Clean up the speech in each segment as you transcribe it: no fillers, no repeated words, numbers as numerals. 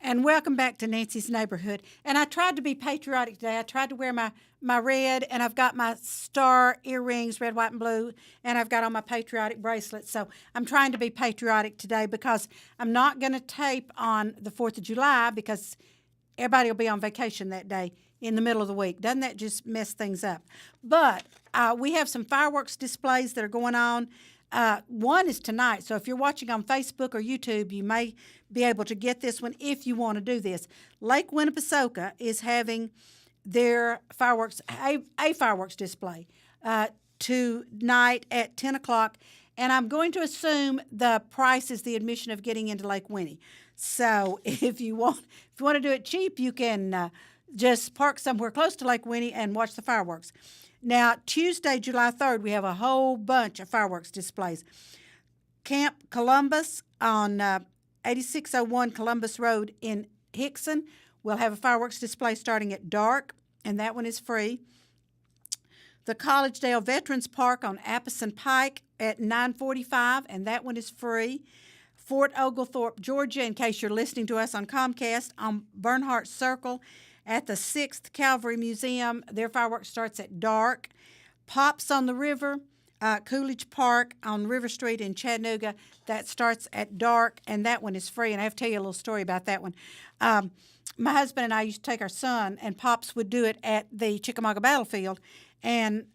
And welcome back to Nancy's Neighborhood. And I tried to be patriotic today. I tried to wear my red, and I've got my star earrings, red, white, and blue, and I've got on my patriotic bracelet. So I'm trying to be patriotic today because I'm not going to tape on the 4th of July because everybody will be on vacation that day in the middle of the week. Doesn't that just mess things up? But we have some fireworks displays that are going on. One is tonight, so if you're watching on Facebook or YouTube, you may be able to get this one if you want to do this. Lake Winnepesaukah is having their fireworks, a fireworks display tonight at 10 o'clock, and I'm going to assume the price is the admission of getting into Lake Winnie. So if you want to do it cheap, you can just park somewhere close to Lake Winnie and watch the fireworks. Now, Tuesday, July 3rd, we have a whole bunch of fireworks displays. Camp Columbus on 8601 Columbus Road in Hickson will have a fireworks display starting at dark, and that one is free. The Collegedale Veterans Park on Appison Pike at 9:45, and that one is free. Fort Oglethorpe, Georgia, in case you're listening to us on Comcast, on Bernhardt Circle at the 6th Cavalry Museum. Their fireworks starts at dark. Pops on the River, Coolidge Park on River Street in Chattanooga, that starts at dark, and that one is free. And I have to tell you a little story about that one. My husband and I used to take our son, and Pops would do it at the Chickamauga Battlefield, and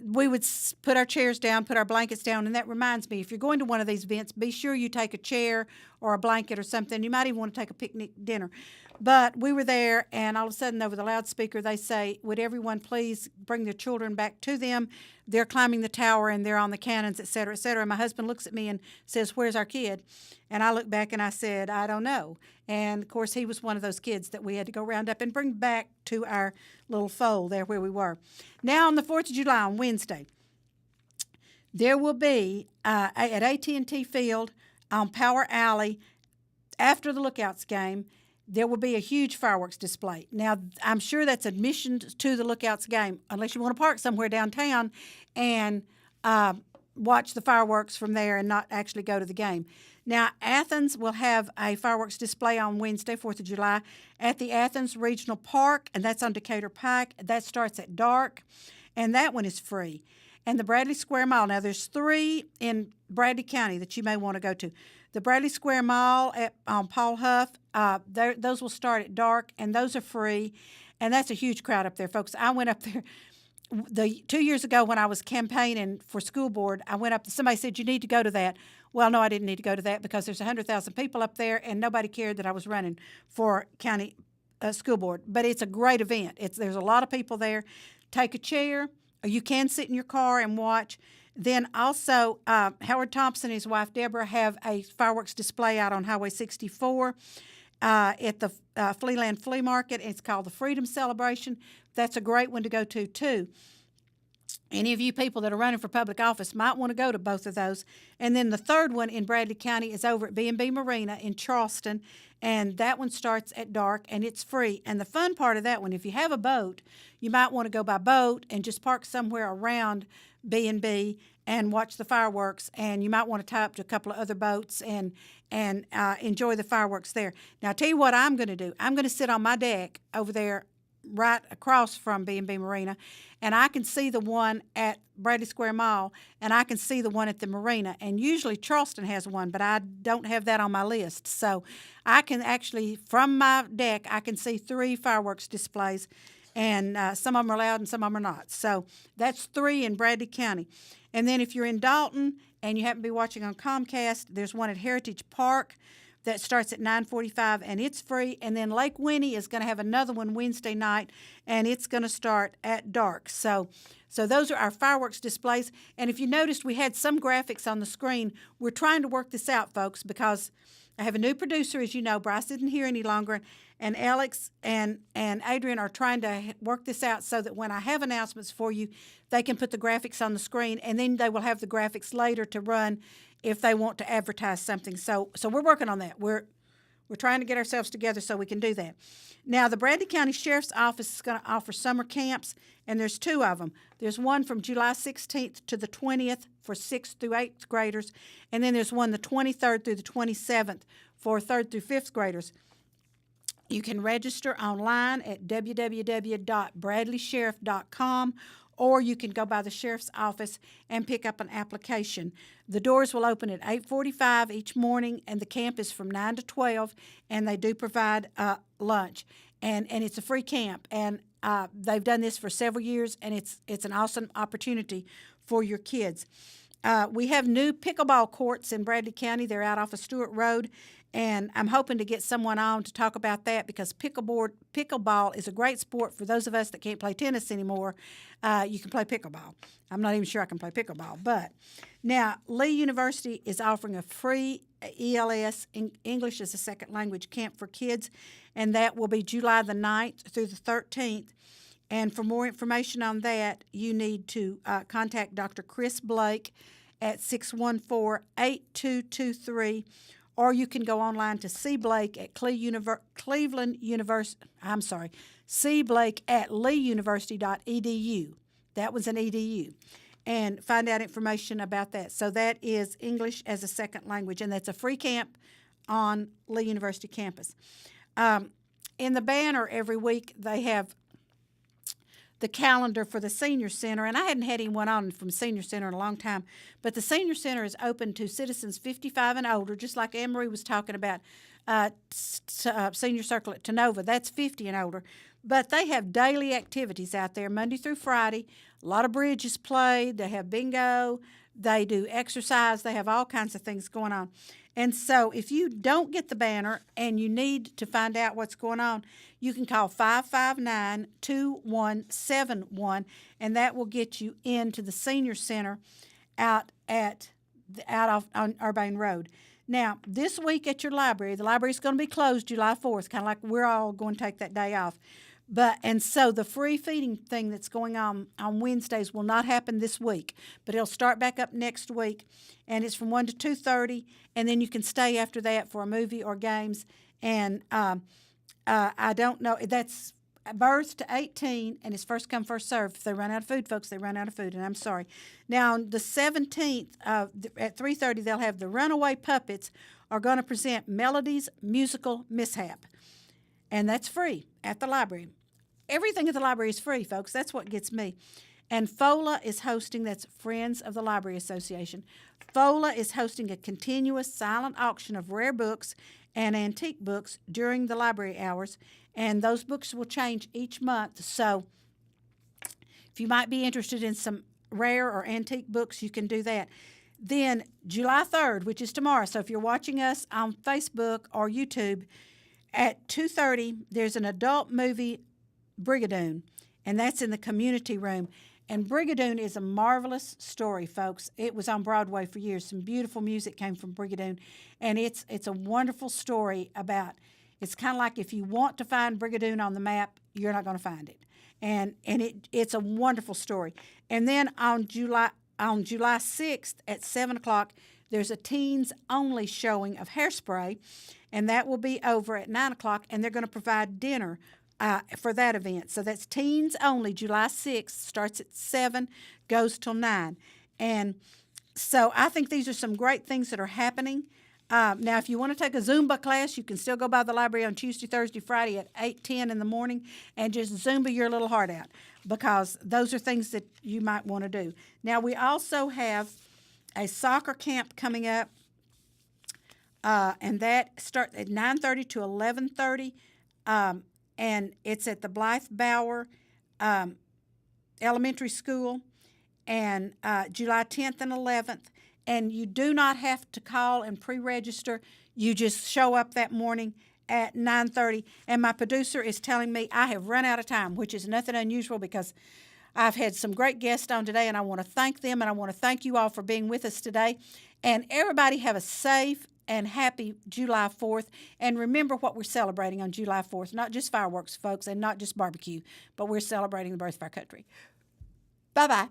we would put our chairs down, put our blankets down, and that reminds me, if you're going to one of these events, be sure you take a chair or a blanket or something. You might even want to take a picnic dinner. But we were there, and all of a sudden over the loudspeaker they say, would everyone please bring their children back to them? They're climbing the tower, and they're on the cannons, et cetera, et cetera. And my husband looks at me and says, where's our kid? And I look back and I said, I don't know. And, of course, he was one of those kids that we had to go round up and bring back to our little fold there where we were. Now on the 4th of July, on Wednesday, there will be at AT&T Field on Power Alley, after the Lookouts game, there will be a huge fireworks display. Now, I'm sure that's admission to the Lookouts game, unless you want to park somewhere downtown and watch the fireworks from there and not actually go to the game. Now, Athens will have a fireworks display on Wednesday, 4th of July, at the Athens Regional Park, and that's on Decatur Pike. That starts at dark, and that one is free. And the Bradley Square Mall, now there's 3 in Bradley County that you may want to go to. The Bradley Square Mall on Paul Huff, those will start at dark, and those are free. And that's a huge crowd up there, folks. I went up there 2 years ago when I was campaigning for school board. I went up, somebody said, you need to go to that. Well, no, I didn't need to go to that because there's 100,000 people up there, and nobody cared that I was running for county school board. But it's a great event. There's a lot of people there. Take a chair, or you can sit in your car and watch. Then also, Howard Thompson and his wife Deborah have a fireworks display out on Highway 64 at the Flealand Flea Market. It's called the Freedom Celebration. That's a great one to go to, too. Any of you people that are running for public office might want to go to both of those. And then the third one in Bradley County is over at B&B Marina in Charleston, and that one starts at dark, and it's free. And the fun part of that one, if you have a boat, you might want to go by boat and just park somewhere around B&B and watch the fireworks, and you might want to tie up to a couple of other boats and enjoy the fireworks there. Now, I'll tell you what I'm going to do. I'm going to sit on my deck over there right across from B&B Marina, and I can see the one at Bradley Square Mall, and I can see the one at the marina. And usually Charleston has one, but I don't have that on my list. So I can actually, from my deck, I can see 3 fireworks displays, and some of them are loud and some of them are not. So that's 3 in Bradley County. And then if you're in Dalton and you happen to be watching on Comcast, there's one at Heritage Park that starts at 9:45, and it's free. And then Lake Winnie is going to have another one Wednesday night, and it's going to start at dark. So those are our fireworks displays. And if you noticed, we had some graphics on the screen. We're trying to work this out, folks, because I have a new producer, as you know. Bryce isn't here any longer, and Alex and Adrian are trying to work this out so that when I have announcements for you, they can put the graphics on the screen, and then they will have the graphics later to run if they want to advertise something. So we're working on that. We're we're trying to get ourselves together so we can do that. Now, the Bradley County Sheriff's Office is going to offer summer camps, and there's 2 of them. There's one from July 16th to the 20th for 6th through 8th graders, and then there's one the 23rd through the 27th for 3rd through 5th graders. You can register online at www.bradleysheriff.com, or you can go by the sheriff's office and pick up an application. The doors will open at 8:45 each morning, and the camp is from 9 to 12, and they do provide lunch. And it's a free camp, and they've done this for several years, and it's an awesome opportunity for your kids. We have new pickleball courts in Bradley County. They're out off of Stewart Road, and I'm hoping to get someone on to talk about that because pickleball is a great sport for those of us that can't play tennis anymore. You can play pickleball. I'm not even sure I can play pickleball. But now, Lee University is offering a free ELS, English as a Second Language camp for kids, and that will be July the 9th through the 13th. And for more information on that, you need to contact Dr. Chris Blake at 614-8223, or you can go online to C. Blake at Cleveland University. I'm sorry, C. Blake at leeuniversity.edu. That was an edu. And find out information about that. So that is English as a Second Language, and that's a free camp on Lee University campus. In the banner every week, they have the calendar for the Senior Center, and I hadn't had anyone on from Senior Center in a long time, but the Senior Center is open to citizens 55 and older, just like Anne-Marie was talking about Senior Circle at Tenova. That's 50 and older. But they have daily activities out there, Monday through Friday. A lot of bridge is played. They have bingo. They do exercise. They have all kinds of things going on. And so if you don't get the banner and you need to find out what's going on, you can call 559-2171, and that will get you into the Senior Center out off on Urbane Road. Now, this week at your library, the library is going to be closed July 4th, kind of like we're all going to take that day off. And so the free feeding thing that's going on Wednesdays will not happen this week, but it'll start back up next week, and it's from 1 to 2:30, and then you can stay after that for a movie or games. And I don't know, that's birth to 18, and it's first come, first served. If they run out of food, folks, they run out of food, and I'm sorry. Now, on the 17th at 3:30, they'll have the Runaway Puppets are going to present Melody's Musical Mishap, and that's free at the library. Everything at the library is free, folks. That's what gets me. And FOLA is hosting, that's Friends of the Library Association. FOLA is hosting a continuous silent auction of rare books and antique books during the library hours, and those books will change each month. So if you might be interested in some rare or antique books, you can do that. Then July 3rd, which is tomorrow, so if you're watching us on Facebook or YouTube, at 2:30, there's an adult movie, Brigadoon, and that's in the community room. And Brigadoon is a marvelous story, folks. It was on Broadway for years. Some beautiful music came from Brigadoon, and it's a wonderful story about, it's kind of like if you want to find Brigadoon on the map, you're not going to find it. And it's a wonderful story. And then on July 6th at 7 o'clock, there's a teens-only showing of Hairspray, and that will be over at 9 o'clock, and they're going to provide dinner for that event. So that's teens only, July 6th, starts at 7, goes till 9. And so I think these are some great things that are happening. Now, if you want to take a Zumba class, you can still go by the library on Tuesday, Thursday, Friday at 8:10 in the morning and just Zumba your little heart out, because those are things that you might want to do. Now, we also have a soccer camp coming up, and that starts at 9:30 to 11:30. And it's at the Blythe Bauer Elementary School, and July 10th and 11th. And you do not have to call and pre-register. You just show up that morning at 9:30. And my producer is telling me I have run out of time, which is nothing unusual because I've had some great guests on today, and I want to thank them, and I want to thank you all for being with us today. And everybody have a safe and happy July 4th. And remember what we're celebrating on July 4th, not just fireworks, folks, and not just barbecue, but we're celebrating the birth of our country. Bye-bye.